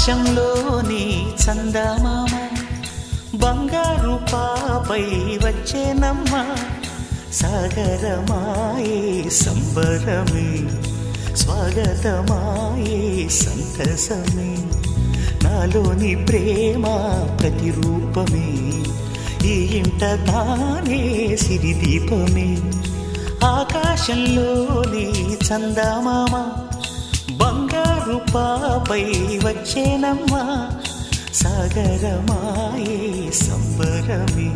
ఆకాశంలోని చందమామ బంగారు పాపై వచ్చేనమ్మ సాగరమాయే సంబరమే స్వాగతమాయే సంతసమే నాలోని ప్రేమ ప్రతిరూపమే ఈ ఇంట తానే సిరిదీపమే ఆకాశంలోని చందమామ బంగారు పాపై వచ్చేనమ్మా సాగరమాయే సంబరమే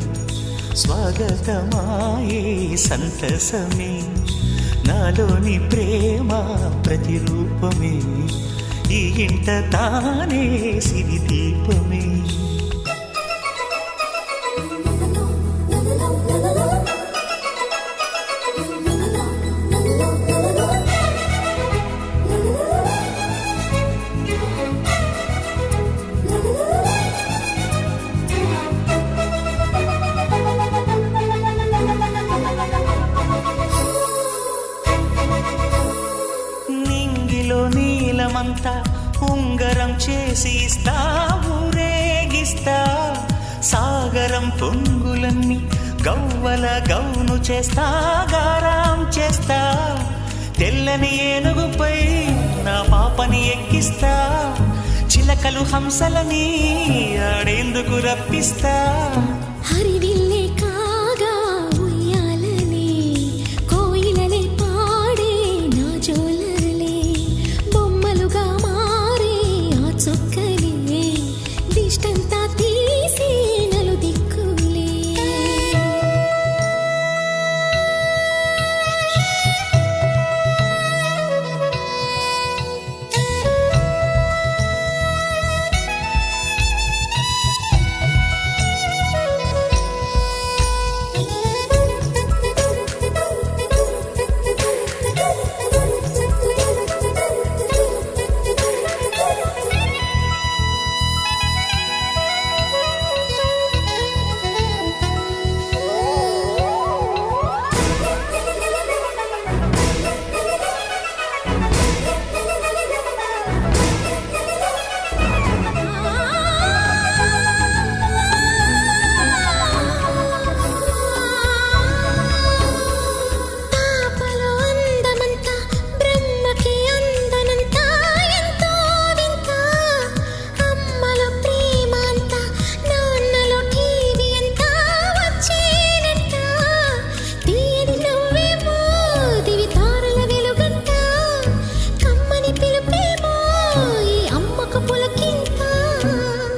స్వాగతమాయే సంతసమే నాలోని ప్రేమ ప్రతిరూపమే ఈ ఇంట తానే సిరిదీపమే నీలమంతా ఉంగరం చేసి ఇస్తా ఊరేగిస్తా సాగరం పొంగులన్నీ గవ్వల గౌను చేస్తా గారాం చేస్తా తెల్లని ఏనుగుపై నా పాపని ఎక్కిస్తా చిలకలు హంసలని ఆడేందుకు రప్పిస్తా హరివిల్లే కాగా ఉయ్యాలనే కోయిలనే పాడే నా జోలలే బొమ్మలుగా మారే ఆ చొక్కలే దిష్టంతా తీసి నలు దిక్కులే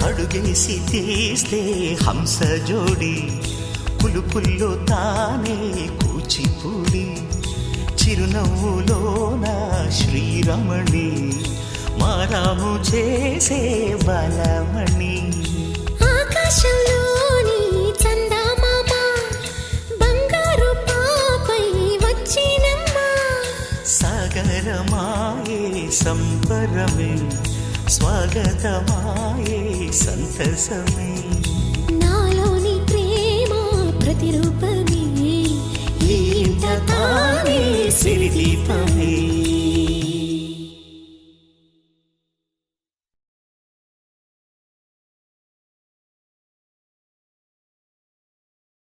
అడుగేసి తీస్తే హంస జోడి పులుపుల్లో తానే కూచిపూడి చిరునవ్వులోన శ్రీరమణి మారాము చేసే బలమణి ఆకాశంలోని చందమామ బంగారు పాపై వచ్చినమ్మా సాగరమాయే సంబరమే స్వాగతమాయే సంతసమే నాలోని ప్రేమ ప్రతిరూపమే ఈ ఇంట తానే సిరిదీపమే